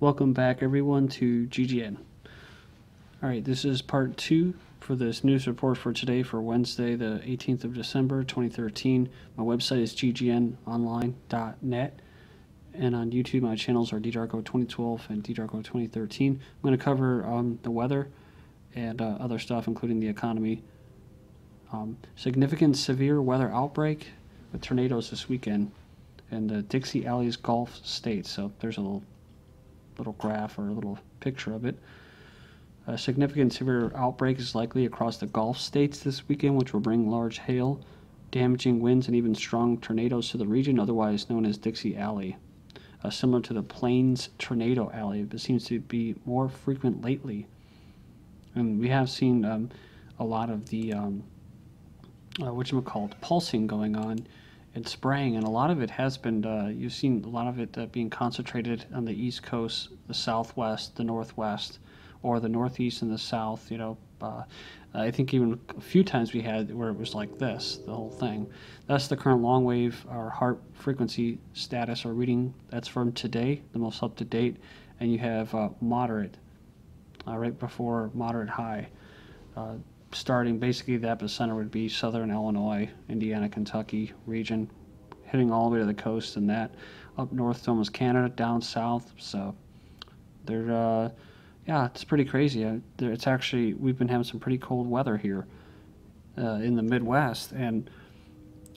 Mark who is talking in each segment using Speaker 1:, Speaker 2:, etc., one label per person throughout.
Speaker 1: Welcome back everyone to GGN. Alright, this is part 2 for this news report for today for Wednesday the 18th of December 2013. My website is ggnonline.net and on YouTube my channels are ddarko2012 and ddarko2013. I'm going to cover the weather and other stuff including the economy. Significant severe weather outbreak with tornadoes this weekend in the Dixie Alley's Gulf states. So there's a little graph or a little picture of it. A significant severe outbreak is likely across the Gulf states this weekend, which will bring large hail, damaging winds, and even strong tornadoes to the region, otherwise known as Dixie Alley. Similar to the Plains Tornado Alley, but seems to be more frequent lately. And we have seen a lot of the pulsing going on and spraying, and a lot of it has been, you've seen a lot of it being concentrated on the East Coast, the Southwest, the Northwest, or the Northeast and the South. You know, I think even a few times we had where it was like this, the whole thing. That's the current long wave or Haarp frequency status or reading. That's from today, the most up to date, and you have moderate, right before moderate high. Starting basically the epicenter would be southern Illinois, Indiana, Kentucky region, hitting all the way to the coast, and that up north to almost Canada, down south. So they're yeah, it's pretty crazy. It's actually, we've been having some pretty cold weather here in the Midwest, and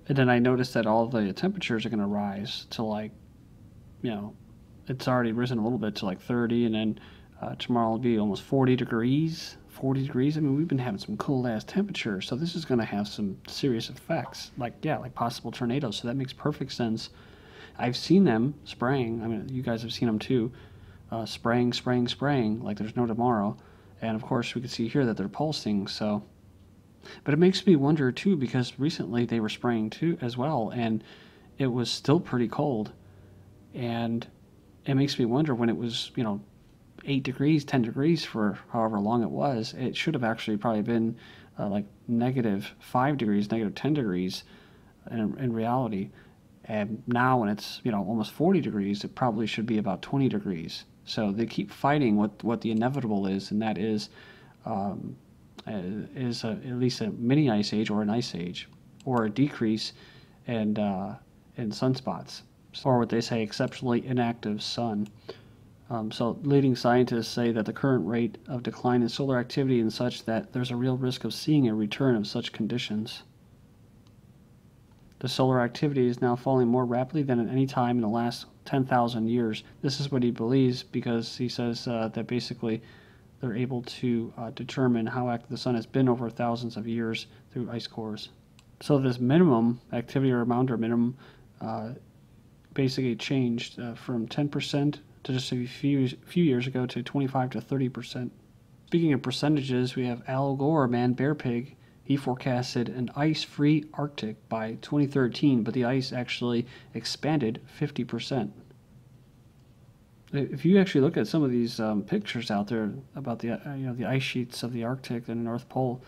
Speaker 1: then I noticed that all the temperatures are going to rise to, like, you know, it's already risen a little bit to like 30, and then tomorrow will be almost 40 degrees. 40 degrees. I mean, we've been having some cold ass temperatures, so this is going to have some serious effects, like possible tornadoes. So that makes perfect sense. I've seen them spraying. I mean, you guys have seen them too, spraying like there's no tomorrow. And of course, we can see here that they're pulsing. So, but it makes me wonder too, because recently they were spraying too as well, and it was still pretty cold. And it makes me wonder, when it was, you know, 8 degrees, 10 degrees for however long it was, it should have actually probably been like -5 degrees, -10 degrees in reality. And now when it's, you know, almost 40 degrees, it probably should be about 20 degrees. So they keep fighting what the inevitable is, and that is at least a mini ice age or an ice age, or a decrease in sunspots, or what they say, exceptionally inactive sun. So leading scientists say that the current rate of decline in solar activity is such that there's a real risk of seeing a return of such conditions. The solar activity is now falling more rapidly than at any time in the last 10,000 years. This is what he believes, because he says that basically they're able to determine how active the sun has been over thousands of years through ice cores. So this minimum activity or amount or minimum basically changed from 10% to just a few years ago to 25 to 30%. Speaking of percentages, we have Al Gore, Man Bear Pig. He forecasted an ice-free Arctic by 2013, but the ice actually expanded 50%. If you actually look at some of these pictures out there about the the ice sheets of the Arctic and the North Pole,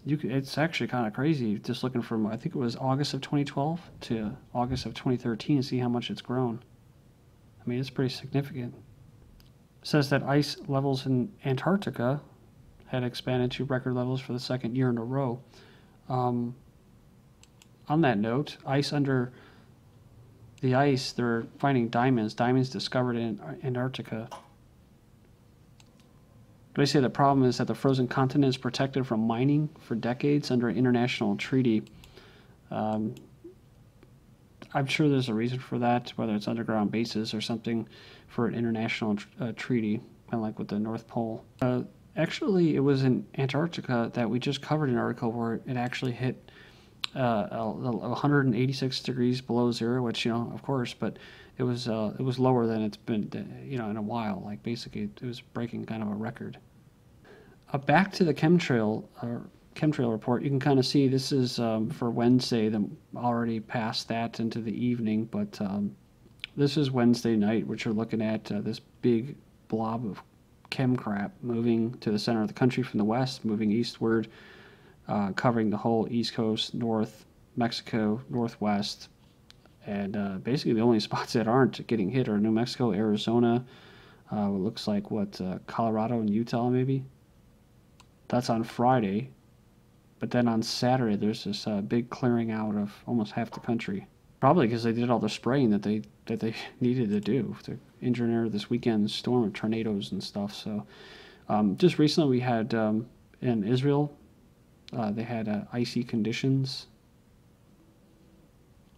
Speaker 1: it's actually kind of crazy. Just looking from, I think it was August of 2012 to August of 2013, see how much it's grown. I mean, it's pretty significant. It says that ice levels in Antarctica had expanded to record levels for the second year in a row. On that note, ice under the ice, they're finding diamonds discovered in Antarctica. They say the problem is that the frozen continent is protected from mining for decades under an international treaty. I'm sure there's a reason for that, whether it's underground bases or something, for an international treaty, kind of like with the North Pole. Actually, it was in Antarctica that we just covered an article where it actually hit 186 degrees below zero, which, you know, of course, but it was lower than it's been, you know, in a while. Like, basically, it was breaking kind of a record. Back to the chemtrail report, you can kind of see this is for Wednesday, already past that into the evening, but this is Wednesday night, which you're looking at this big blob of chem crap moving to the center of the country from the west, moving eastward, covering the whole East Coast, North Mexico, Northwest, and basically the only spots that aren't getting hit are New Mexico, Arizona, It looks like Colorado and Utah maybe. That's on Friday, but then on Saturday there's this big clearing out of almost half the country. Probably because they did all the spraying that they needed to do to engineer this weekend's storm of tornadoes and stuff. So just recently we had in Israel, they had icy conditions.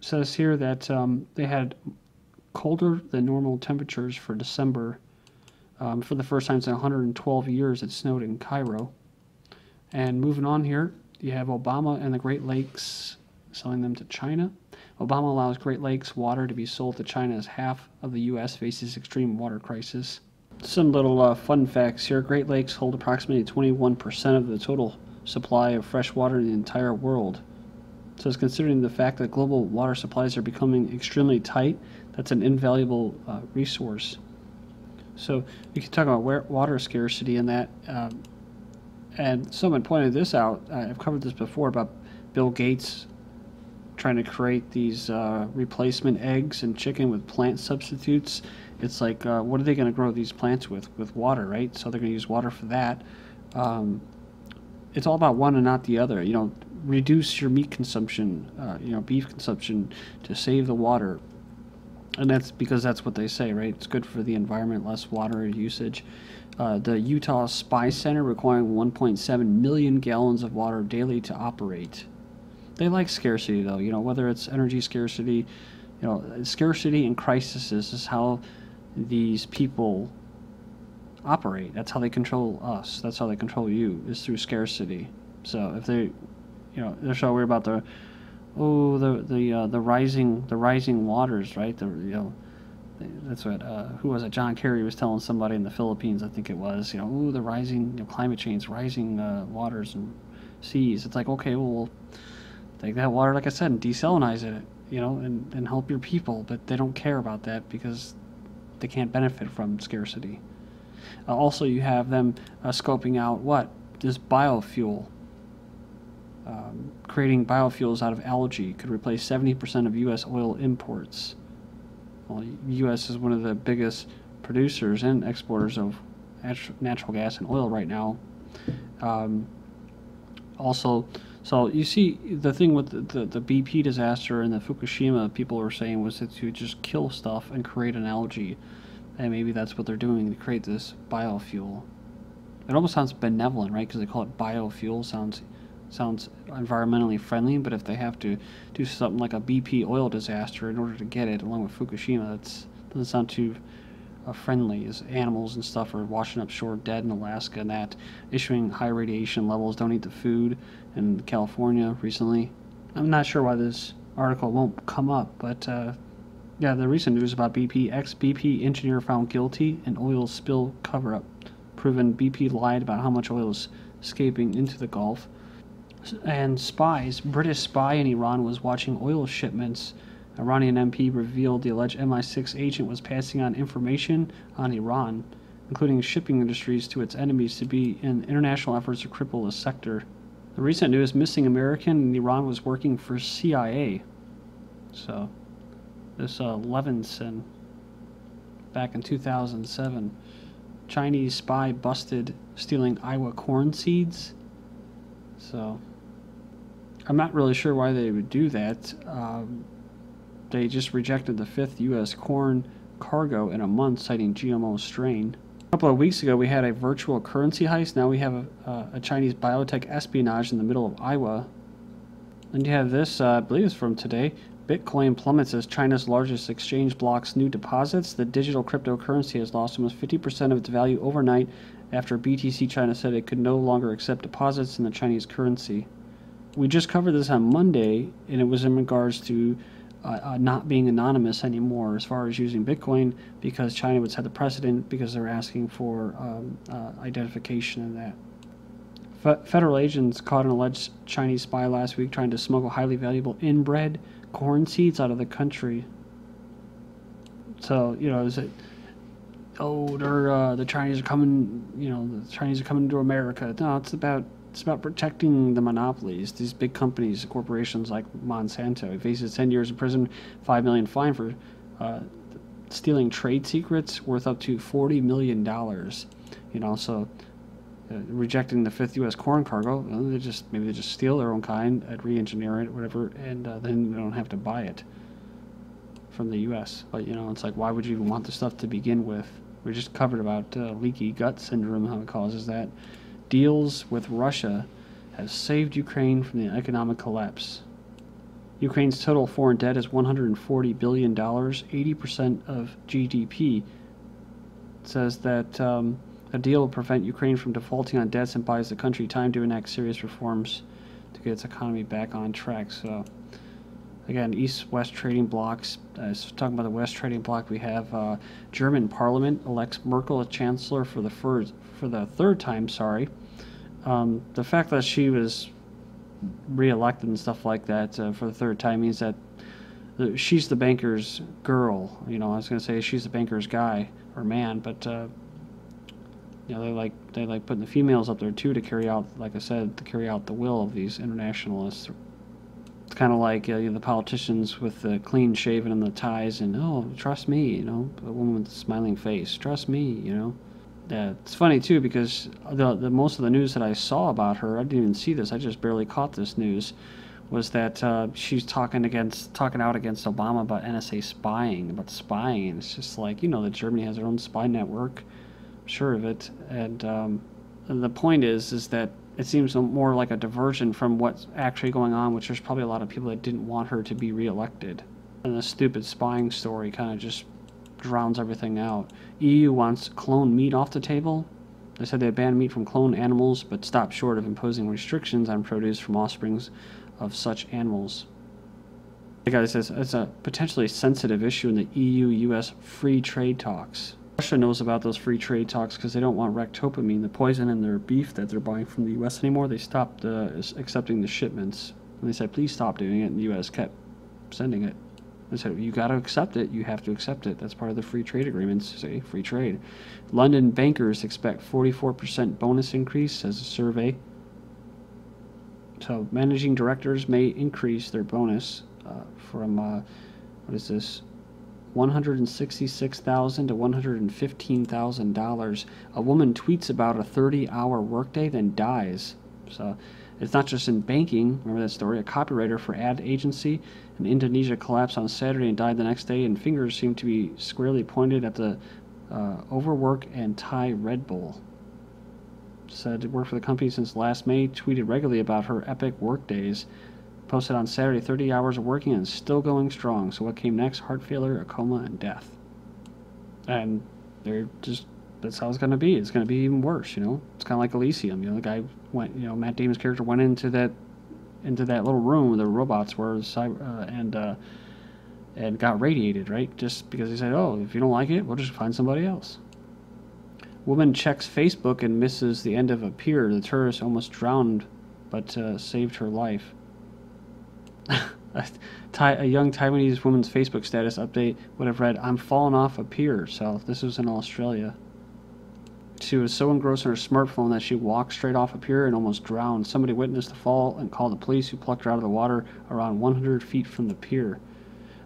Speaker 1: It says here that they had colder than normal temperatures for December. For the first time in 112 years, it snowed in Cairo. And moving on here, you have Obama and the Great Lakes selling them to China. Obama allows Great Lakes water to be sold to China as half of the U.S. faces extreme water crisis. Some little fun facts here. Great Lakes hold approximately 21% of the total supply of fresh water in the entire world. So it's considering the fact that global water supplies are becoming extremely tight, that's an invaluable resource. So we can talk about water scarcity and that. And someone pointed this out. I've covered this before about Bill Gates trying to create these replacement eggs and chicken with plant substitutes. It's like, what are they going to grow these plants with? With water, right? So they're going to use water for that. It's all about one and not the other. You know, reduce your meat consumption, beef consumption to save the water. And that's because that's what they say, right? It's good for the environment, less water usage. The Utah Spy Center requiring 1.7 million gallons of water daily to operate. They like scarcity, though. You know, whether it's energy scarcity, scarcity and crises is how these people operate. That's how they control us. That's how they control you, is through scarcity. So if they, they're so worried about the rising waters, right? That's what who was it? John Kerry was telling somebody in the Philippines, I think it was. The rising climate change, rising waters and seas. It's like, okay, well, we'll take that water, like I said, and desalinize it, and help your people. But they don't care about that because they can't benefit from scarcity. Also, you have them scoping out this biofuel. Creating biofuels out of algae could replace 70% of U.S. oil imports. Well, U.S. is one of the biggest producers and exporters of natural gas and oil right now. So you see, the thing with the BP disaster and the Fukushima, people were saying, was that to just kill stuff and create an algae. And maybe that's what they're doing, to create this biofuel. It almost sounds benevolent, right? Because they call it biofuel. Sounds environmentally friendly, but if they have to do something like a BP oil disaster in order to get it, along with Fukushima, that doesn't sound too friendly, as animals and stuff are washing up shore dead in Alaska, and that issuing high radiation levels, don't eat the food in California recently. I'm not sure why this article won't come up, but yeah, the recent news about BP, ex-BP engineer found guilty in oil spill cover-up, proven BP lied about how much oil is escaping into the Gulf. And British spy in Iran was watching oil shipments. Iranian MP revealed the alleged MI6 agent was passing on information on Iran, including shipping industries, to its enemies to be in international efforts to cripple the sector. The recent news, missing American in Iran was working for CIA. So, this Levinson, back in 2007, Chinese spy busted stealing Iowa corn seeds. So, I'm not really sure why they would do that. They just rejected the 5th U.S. corn cargo in a month, citing GMO strain. A couple of weeks ago, we had a virtual currency heist. Now we have a Chinese biotech espionage in the middle of Iowa. And you have this, I believe it's from today. Bitcoin plummets as China's largest exchange blocks new deposits. The digital cryptocurrency has lost almost 50% of its value overnight after BTC China said it could no longer accept deposits in the Chinese currency. We just covered this on Monday, and it was in regards to not being anonymous anymore as far as using Bitcoin, because China would set the precedent because they're asking for identification and that. Federal agents caught an alleged Chinese spy last week trying to smuggle highly valuable inbred corn seeds out of the country. So, is it, the Chinese are coming, the Chinese are coming to America. No, it's about protecting the monopolies. These big companies, corporations like Monsanto. He faces 10 years in prison, $5 million fine for stealing trade secrets worth up to $40 million. So rejecting the fifth U.S. corn cargo, maybe they just steal their own kind and re-engineer it, whatever, and then we don't have to buy it from the U.S. But it's like, why would you even want the stuff to begin with? We just covered about leaky gut syndrome, how it causes that. Deals with Russia have saved Ukraine from the economic collapse. Ukraine's total foreign debt is $140 billion, 80% of GDP. It says that a deal will prevent Ukraine from defaulting on debts and buys the country time to enact serious reforms to get its economy back on track. So, again, East-West trading blocks. Talking about the West trading bloc, we have German Parliament elects Merkel as Chancellor for the third time. Sorry, the fact that she was re-elected and stuff like that for the third time means that she's the banker's girl. I was going to say she's the banker's guy or man, but they like putting the females up there too to carry out, like I said, to carry out the will of these internationalists. It's kind of like the politicians with the clean shaven and the ties and, oh, trust me, a woman with a smiling face, trust me, It's funny too because the most of the news that I saw about her, I didn't even see this, I just barely caught this news, was that she's talking out against Obama about NSA spying, and it's just like, that Germany has their own spy network, I'm sure of it, and the point is that it seems more like a diversion from what's actually going on, which there's probably a lot of people that didn't want her to be reelected. And the stupid spying story kind of just drowns everything out. EU wants cloned meat off the table. They said they banned meat from cloned animals, but stopped short of imposing restrictions on produce from offsprings of such animals. The guy says it's a potentially sensitive issue in the EU-US free trade talks. Russia knows about those free trade talks because they don't want ractopamine, the poison in their beef that they're buying from the U.S. anymore. They stopped accepting the shipments. And they said, please stop doing it, and the U.S. kept sending it. They said, you got to accept it. You have to accept it. That's part of the free trade agreements, say, free trade. London bankers expect 44% bonus increase, says a survey. So managing directors may increase their bonus from, $166,000 to $115,000. A woman tweets about a 30-hour workday, then dies. So it's not just in banking. Remember that story? A copywriter for ad agency in Indonesia collapsed on Saturday and died the next day, and fingers seem to be squarely pointed at the overwork and Thai Red Bull. Said to work for the company since last May, tweeted regularly about her epic work days. Posted on Saturday, 30 hours of working and still going strong. So what came next? Heart failure, a coma, and death. And that's how it's going to be. It's going to be even worse, It's kind of like Elysium. The guy went, Matt Damon's character went into that little room where the robots were, and got radiated, right? Just because he said, oh, if you don't like it, we'll just find somebody else. Woman checks Facebook and misses the end of a pier. The tourist almost drowned, but saved her life. A young Taiwanese woman's Facebook status update would have read, I'm falling off a pier. So this was in Australia. She was so engrossed in her smartphone that she walked straight off a pier and almost drowned. Somebody witnessed the fall and called the police, who plucked her out of the water around 100 feet from the pier.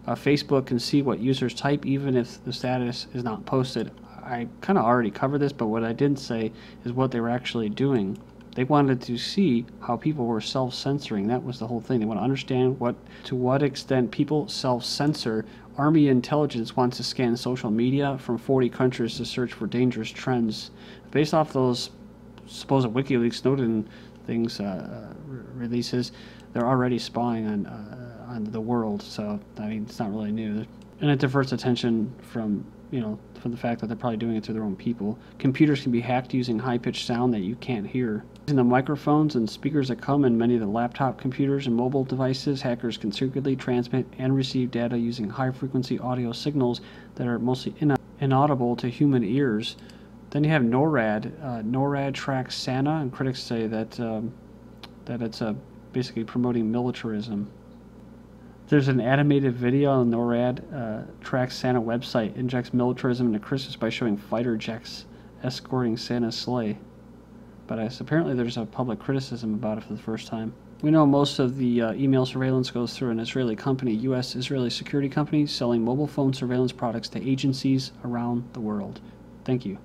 Speaker 1: Facebook can see what users type even if the status is not posted. I kind of already covered this, but what I didn't say is what they were actually doing. They wanted to see how people were self-censoring. That was the whole thing. They want to understand to what extent people self-censor. Army intelligence wants to scan social media from 40 countries to search for dangerous trends. Based off those supposed WikiLeaks Snowden things releases, they're already spying on the world. So it's not really new, and it diverts attention from from the fact that they're probably doing it to their own people. Computers can be hacked using high-pitched sound that you can't hear. Using the microphones and speakers that come in many of the laptop computers and mobile devices, hackers can secretly transmit and receive data using high-frequency audio signals that are mostly inaudible to human ears. Then you have NORAD. NORAD tracks Santa, and critics say that it's basically promoting militarism. There's an animated video on NORAD tracks Santa website, injects militarism into Christmas by showing fighter jets escorting Santa's sleigh. But apparently there's a public criticism about it for the first time. We know most of the email surveillance goes through an Israeli company, U.S. Israeli security company, selling mobile phone surveillance products to agencies around the world. Thank you.